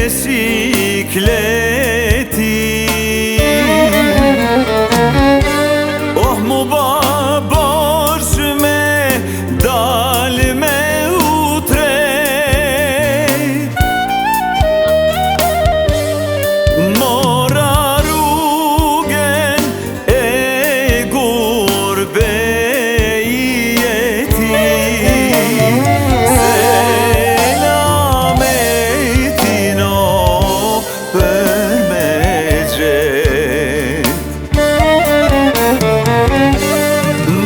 besikleti. Oh mu babosh me dal me utret, mora rrugën e gurbejeti. Selametin o për me gjet,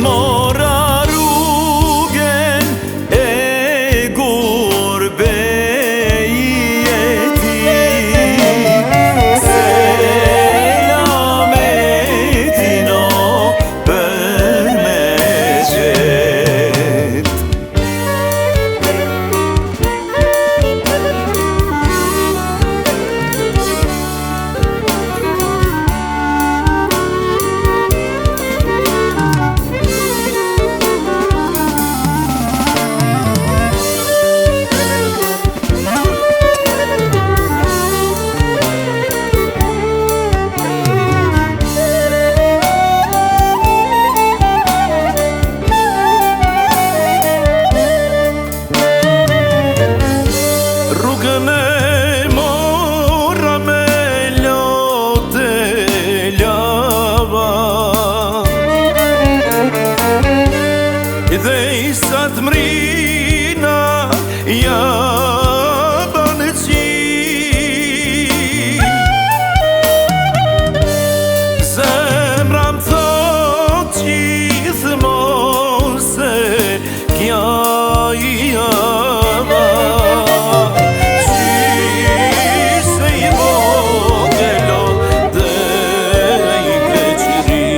mora rrugën e gurbejeti. Selametin o për me gjet. Rrugën e mora me lote lava, dhe isa të mrina ja banë qi. Zemra më thot gjithmonë se kja i java, qise i vogëlo dhe i pleqëri.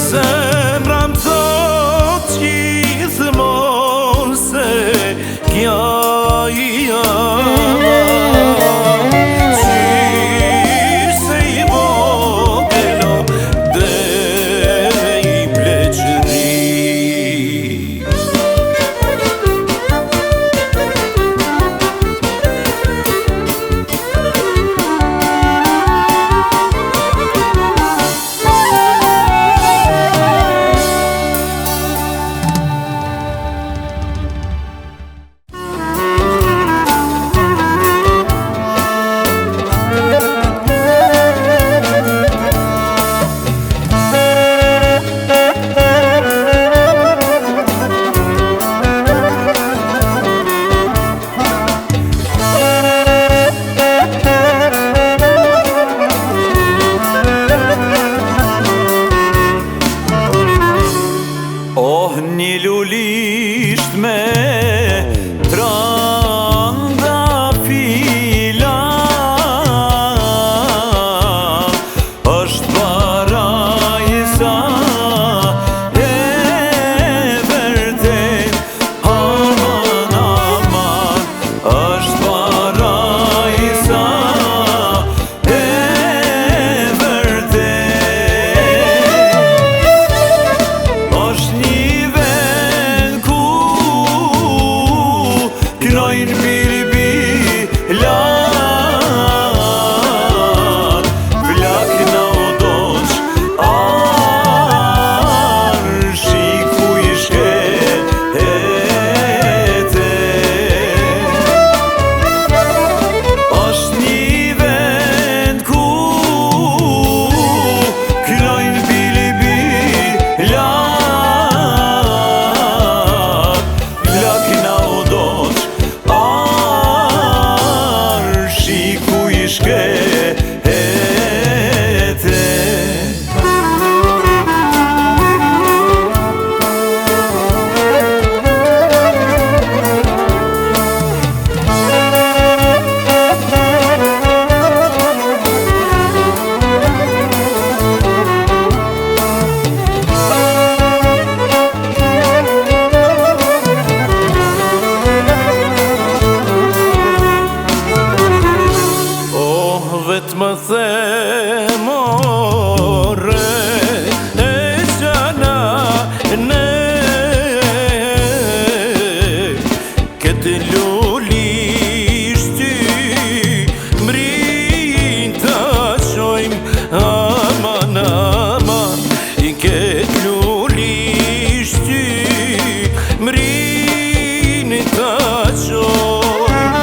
Zemra më thot gjithmonë se kja i java, qise i vogëlo dhe i pleqëri. Oh, një lulisht me trandafila, është parajsa e vërtet. Aman, aman, është parajsa e vërtet. Është një vend ku knojnë birbilat, flak në odoq arshi ku i shkete. Është një vend ku knojnë birbilat, flak në odoq këtë lullisht ty mrin të qojmë aman aman i këtë lullisht ty mrin të qojmë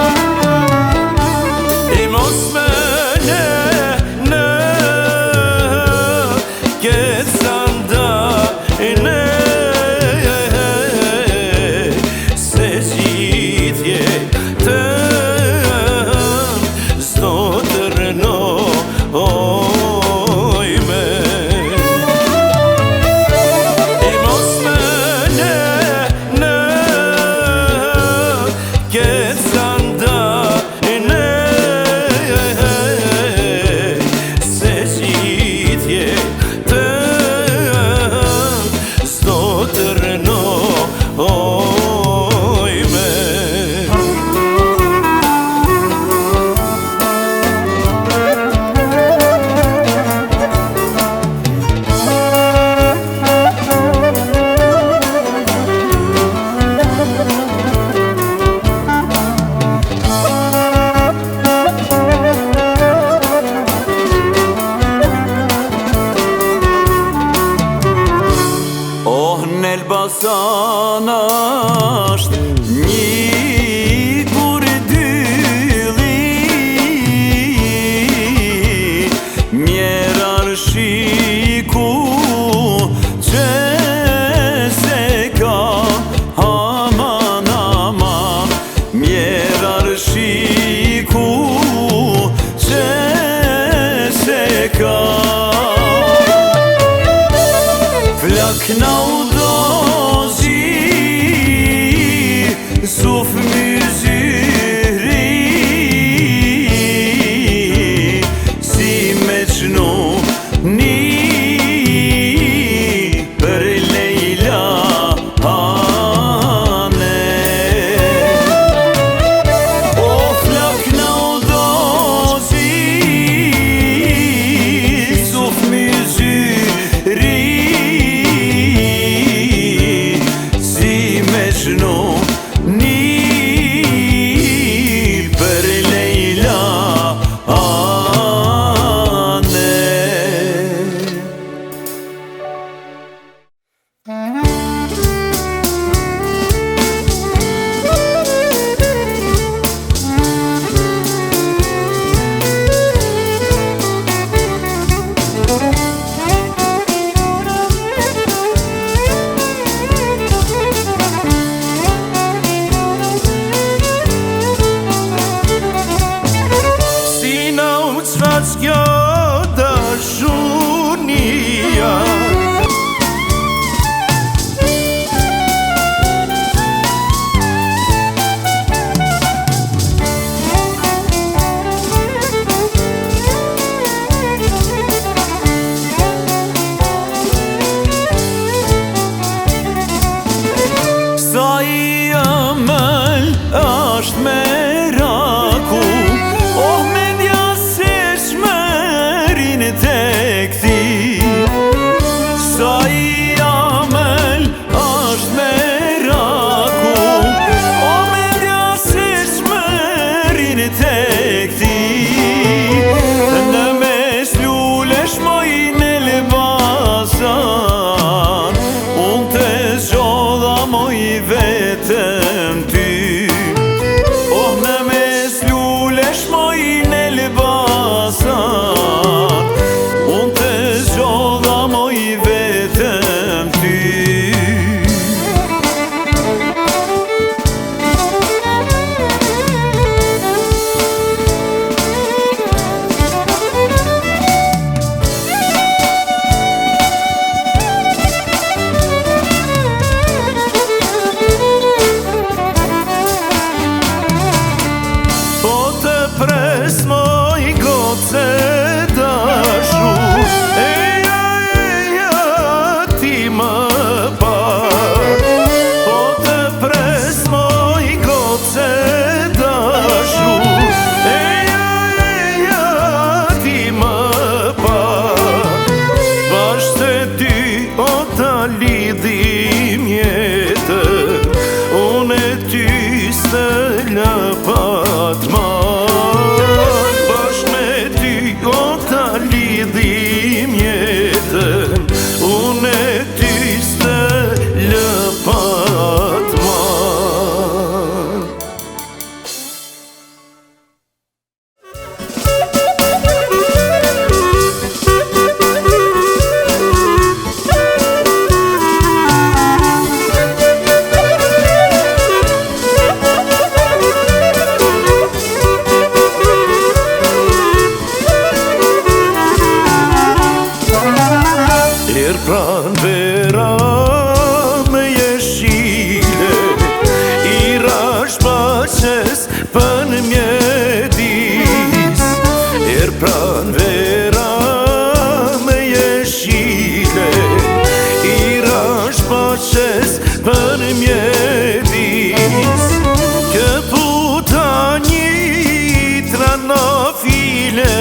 e mos me në këtë sanda në se gjithje të zdo të rënojme e mos me në këtë sanda në se gjithje të zdo të rënojme në Elbasan asht një burdylli mjera shiku që se ka aman aman mjera shiku që se ka flak na udozi suf myzyri si me qnu një për Lejla ane o flak na udozi suf myzyri Mecnu një për Lejla ane Kjo dashunia sa i amël asht me raku oh me dja sesh me lëpat marr, bashkë me ty o ta lidhim jetën, unë e ty s'të lëpat marr. Pran vera me jeshile, I rash baches pën mjedis. Pran vera me jeshile, I rash baches pën mjedis. Kë puta një tranafile,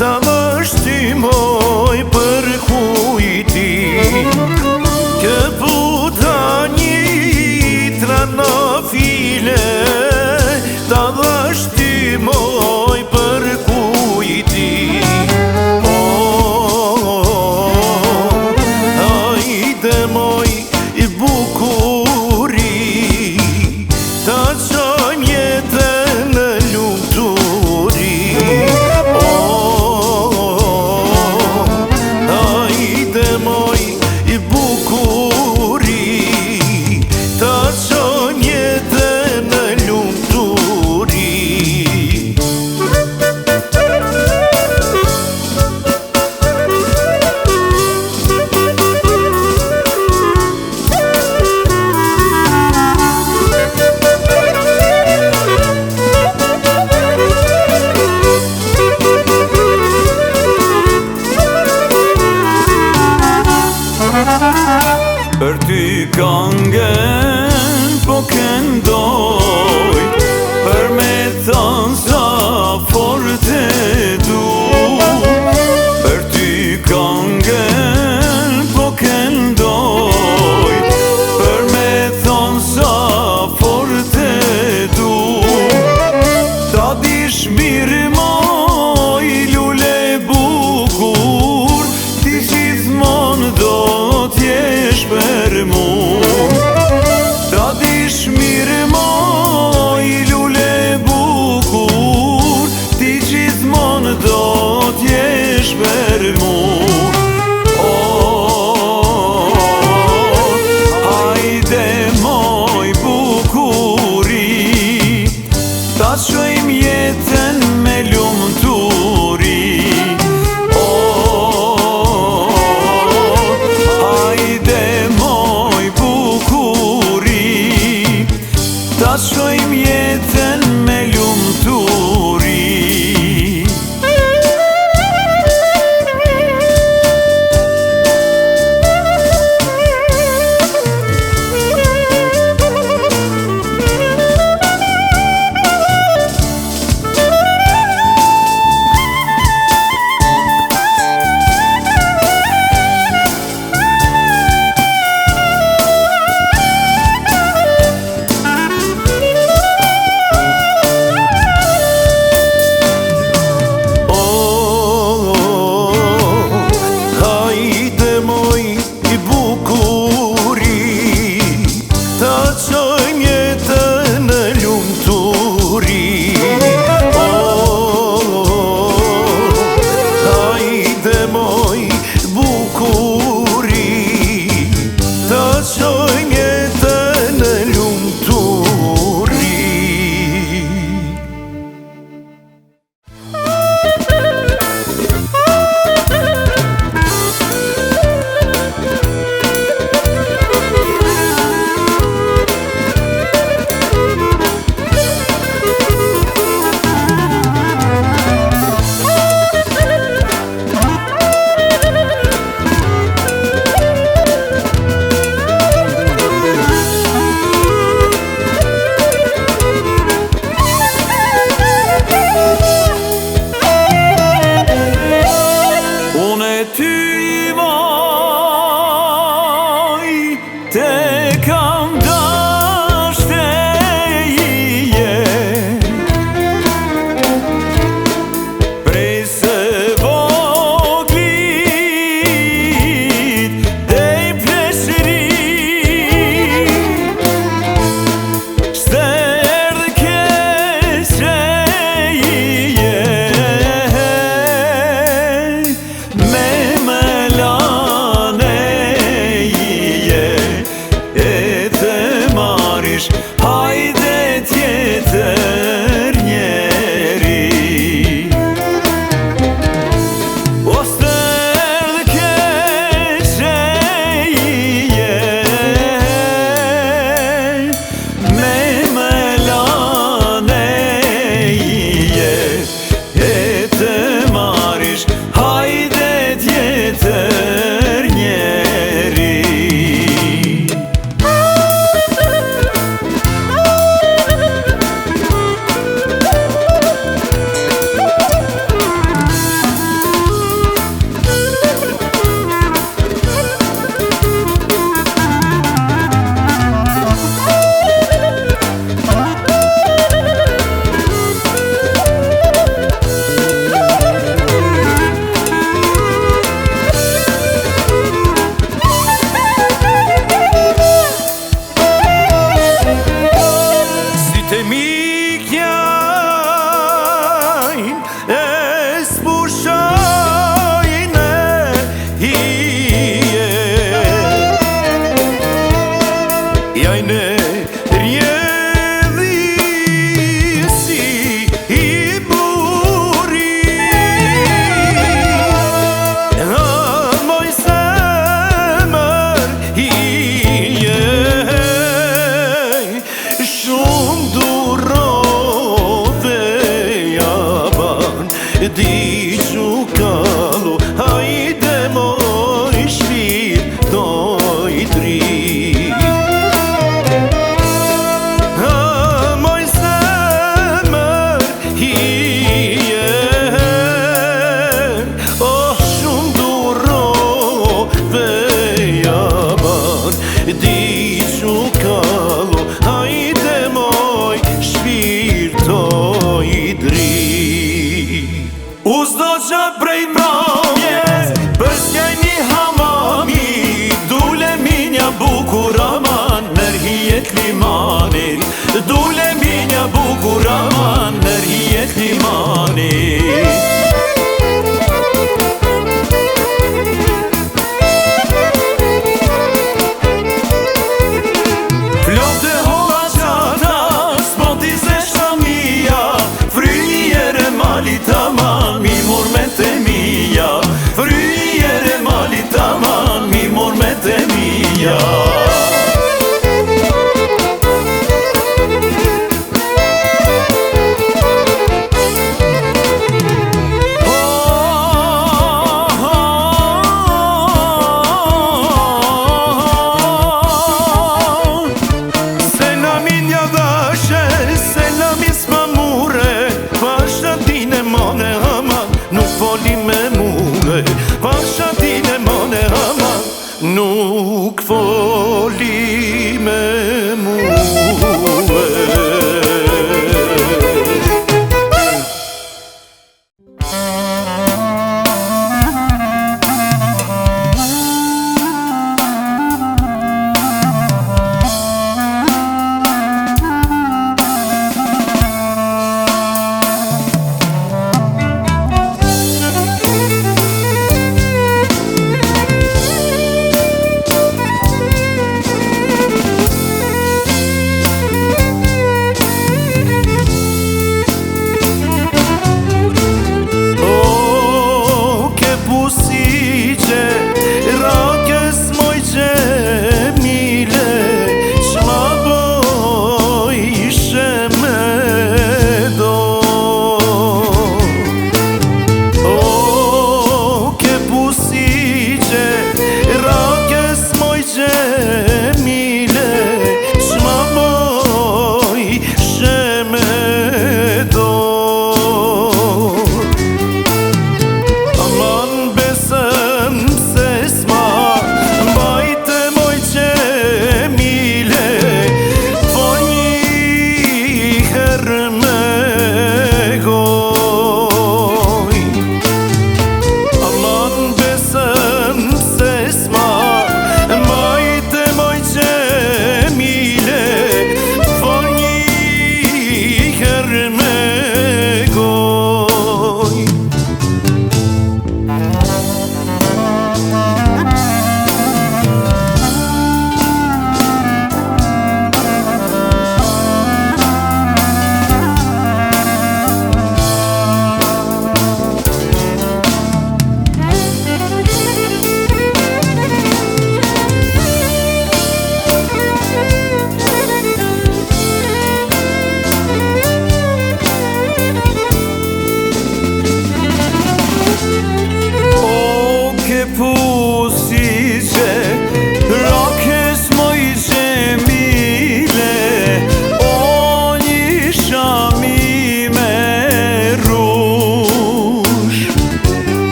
ta më shtymoj për kujti. Kë puta një tranafile, ta më shtymoj për kujti. Hajde moj I bukuri, ta qojmë jetën në lumturi. Hajde moj I bukuri, ta qojmë jetën në lumturi. Për ty kangen po këndoj, për me thonë sa forte du. Për ty kangen po këndoj, për me thonë sa forte du. Ta dish mirë moj lule bukur, ti gjithmonë do t'jesh për mu. Ta dish mirë moj lule bukur, ti gjithmonë do t'jesh për mu. Hajde moj bukuri, ta qojmë jetën me lumturi. Hajde moj bukuri, ta qojmë jetën me lumturi. tjetër njeri. O stërë keqeje me melaneje e të marish hajde tjetër njeri. Jajne rjedhi si i buri, moj zemër hije, shumë durove jaban di gjukalo, hajde moj shpir doj dri. Di gjukalo, hajde moj shpirtoj dri.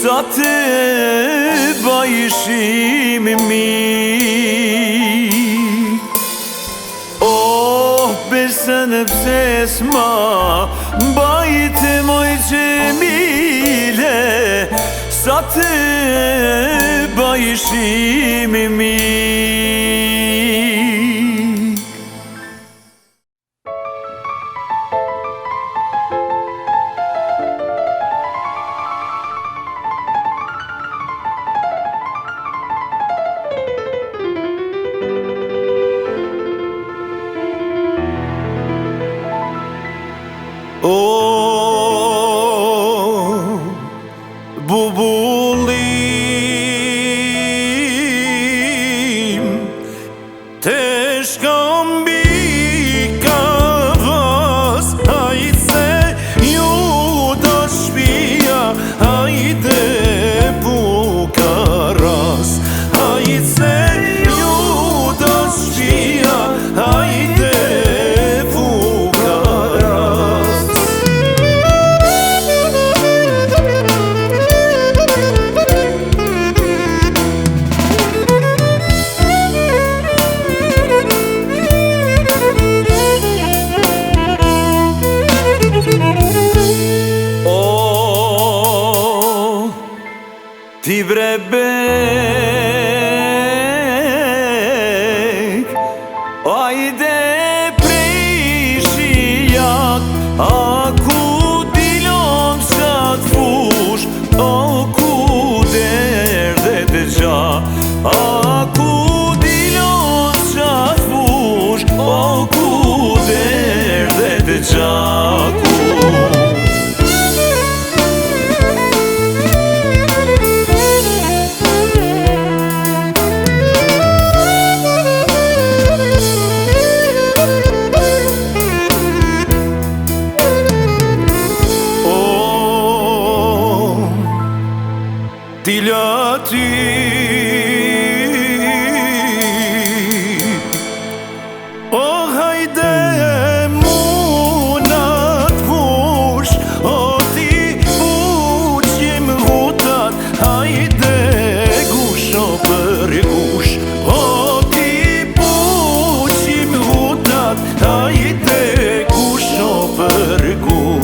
sa të bajshim mi. Oh, besën pse s'ma bajtë moj Gjemile, sa të bajshim mi. Oh, bubullim, te shkam mbi kavas, hajt se ju do shpia, hajde Bukaras, hajt se ju do shpia, hajde ti brebek, ajde prej shijak, aku dilon qatë fush, aku derde të gja, aku dilon qatë fush, aku derde të gjaku. Dilati o hajde munat vush, o ti buqim hutat, hajde gusho për gush, o ti buqim hutat, hajde gusho për gush.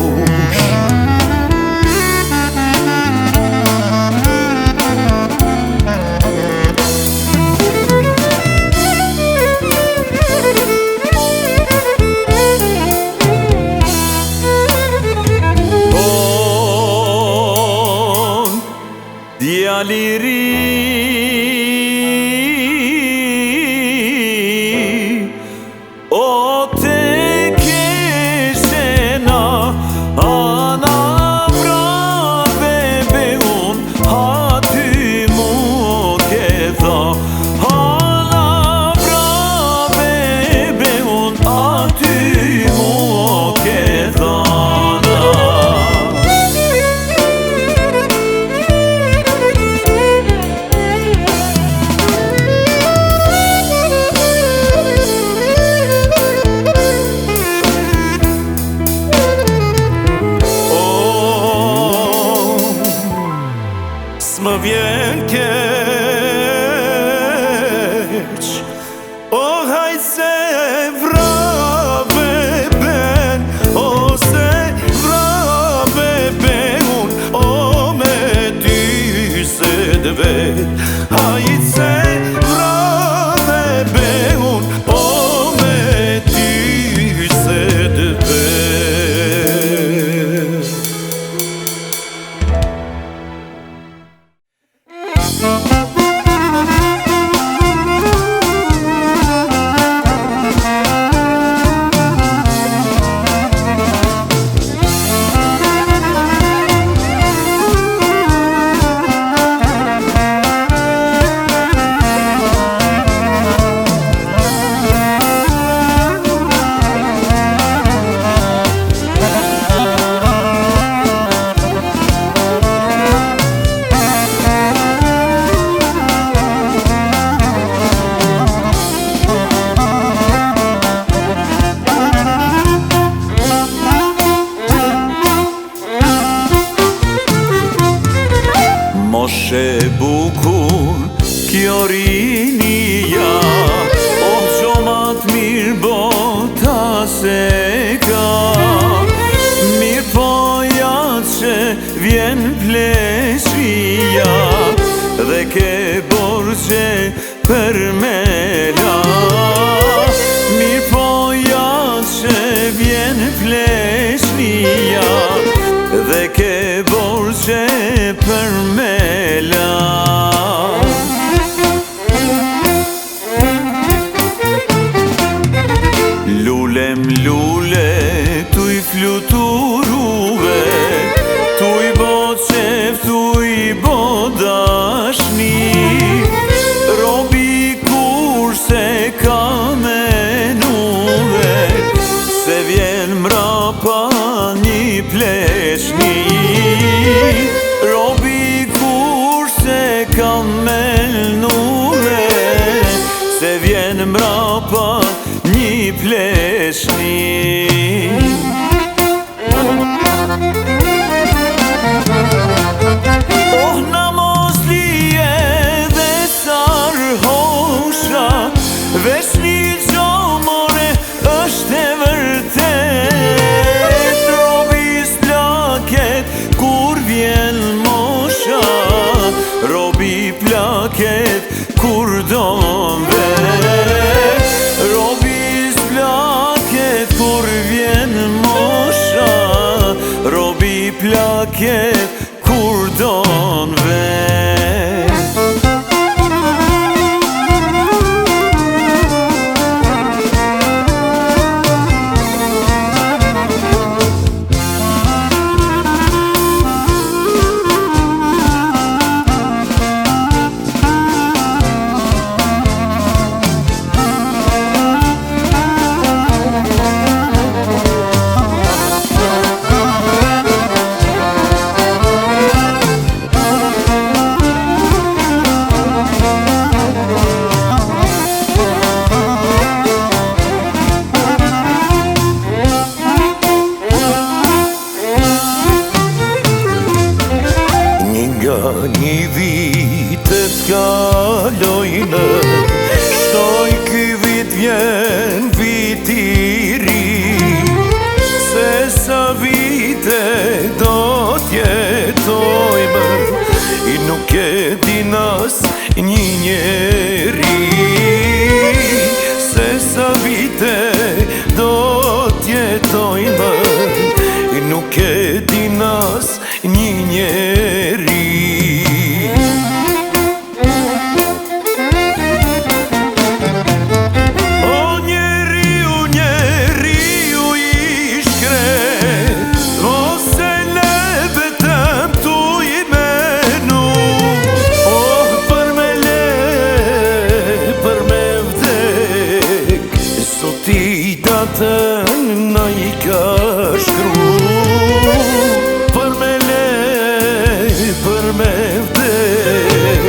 Djaliri o te keshena, ana vrave beun, hati mu ketha, ana vrave beun, hati mu ketha. Më vjen keq, o hajt se vrave ben, ose vrave ben, o me ty se dvet, hajt se vrave ben, o me ty se dvet. Moshe bukur kjo rinia, o qomat mirë bota se ka. Mirë po jatë që vjen pleshria, dhe ke borgje për me la. Mirë po jatë që vjen pleshria, dhe ke borgje për me la. Lulem lule tuj fluturuve, tuj bo qef, tuj bo dashni. Robi kur se ka menuve, se vjen mrapa një pleshni. Robi kur se ka menuve, se vjen mrapa një pleshni. Oh na mos lije dhe sarhosha, veç një gjomore është e vërtet. Robi s'plaket kur vjen mosha, robi plaket kur don vet. Robi s'plaket kur vjen mosha, robi plaket kur don vet. Një vitet kalojnë, shtoj ky vit vjen vit i ri. Se sa vite do t'jetojmë, i nuk e din as një njeri. Se sa vite do t'jetojmë, i nuk e din as një njeri. Na i ka shkru për me le, për me vdek.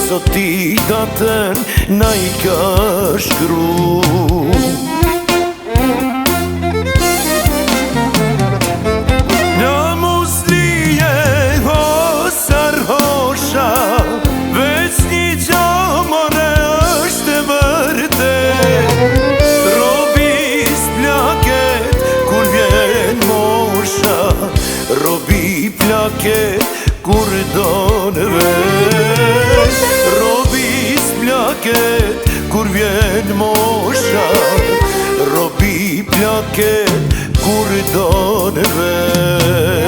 Sot i datën na i ka shkru. Në muslije o sarhosha, veç një gjomore është e vërtet. Robi plaket kur don vet. Robi s'plaket kur vjen mosha, robi plaket kur don vet.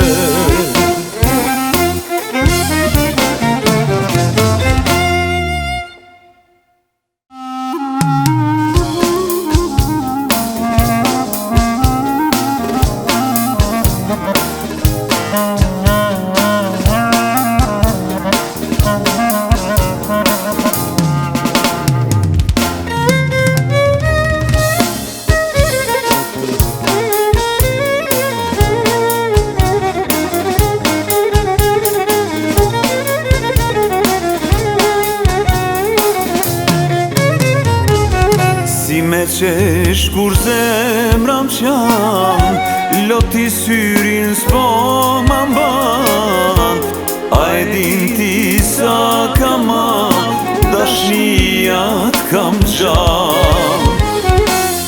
qesh kur zemram qam, loti syrin s'po ma mban. A e din ti sa kama dashnia t'kam gjall.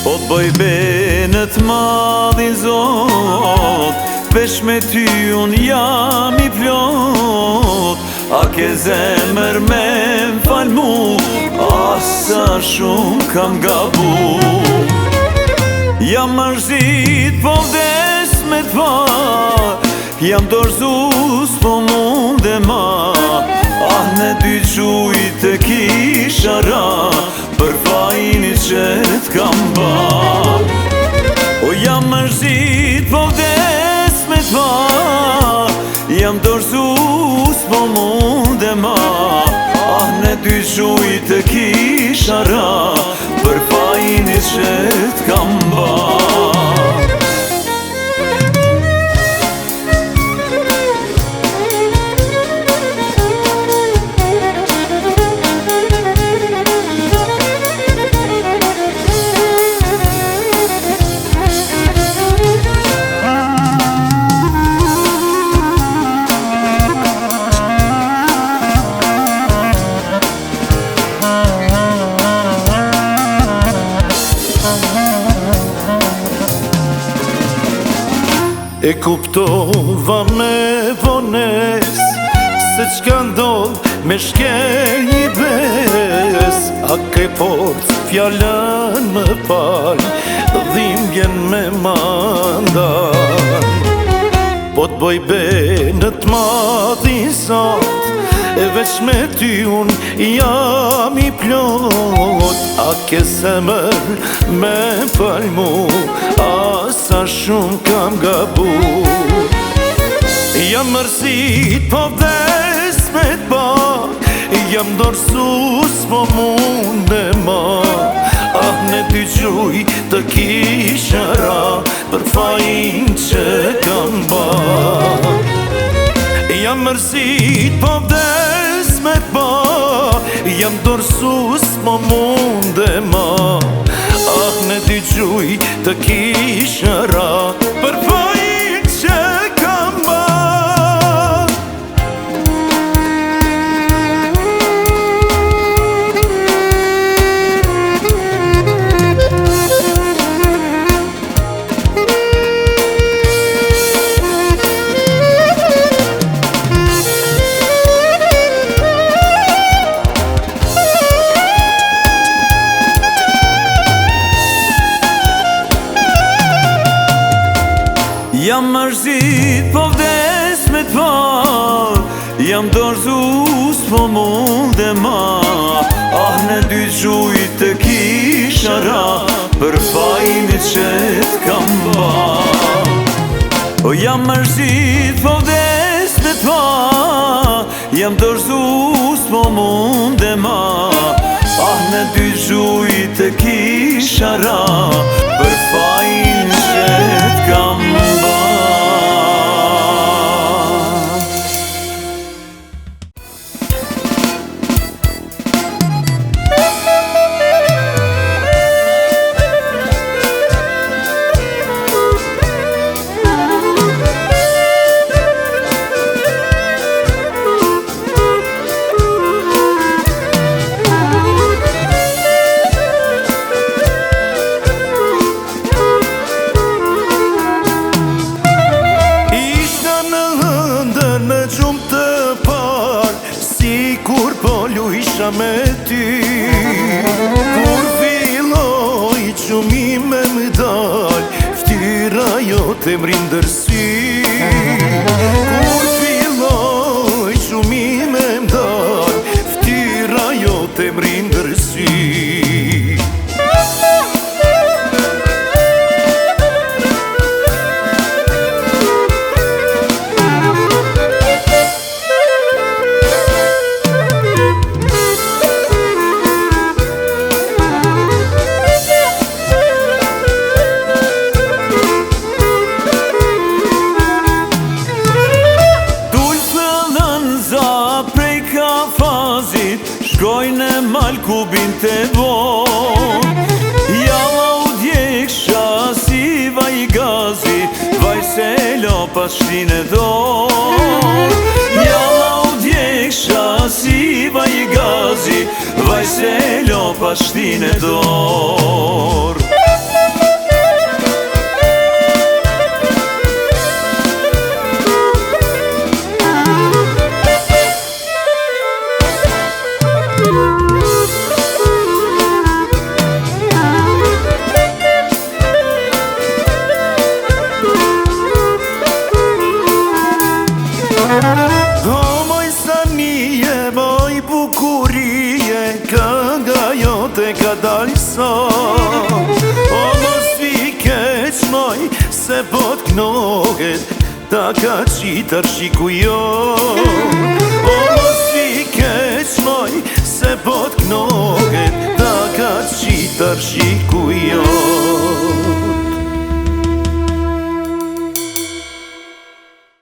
Po t'bëj benet madhin Zot, veç me ty unë jam i plot. A ke zemër me m'fal mu, asa shumë kam gabu. Jam mërzit po vdes me t'pa, jam dorzu s'po munde ma. Ah në dy gjujt e kisha ra, për fajni që t'kam ba. O jam mërzit po vdes me t'pa, jam dorzu s'po munde ma. Ah në dy gjujt e kisha ra, për fajni që t'kam ba. E kuptova me vones se çka ndodh me shkel një bes. A ke forc fjallën më fal, dhimbjen me mandan. Po t'boj benet madhin Zot, e veç me ty unë jam i plot. A ke zemër me fal mu, asa shumë kam gabu. Jam mërzit po vdes me t'pa, jam dorzu s'po munde ma. Ah në dy gjuj të kisha ra, për fajin që kam ba. Jam mërzit po vdes me t'pa, jam dorzu s'po munde ma. Ah në dy gjuj të kisha ra, për fajin që kam ba. Jam mërzit po vdes me t'pa, jam dorzu s'po munde ma. Ah në dy gjujt të kisha ra, për fajni që t'kam ba. O jam mërzit po vdes me t'pa, jam dorzu s'po munde ma. Ah në dy gjujt të kisha ra, për fajni që t'kam ba. Me ty kur filloj qumime më dal, ftyra jote m'rindërsi. Kur filloj qumime më dal, ftyra jote m'rindërsi. Shkojnë e malë kubin të bon, jalla u djeksha si vaj gazi, vaj se lopa shtin e don. Jalla u djeksha si bashtin e dorë. Kënga jote ka dalë sot, o mos vi keq moj, se po t'knohet, ta ka qitar shiku jo. O mos vi keq moj, se po t'knohet, ta ka qitar shiku jo.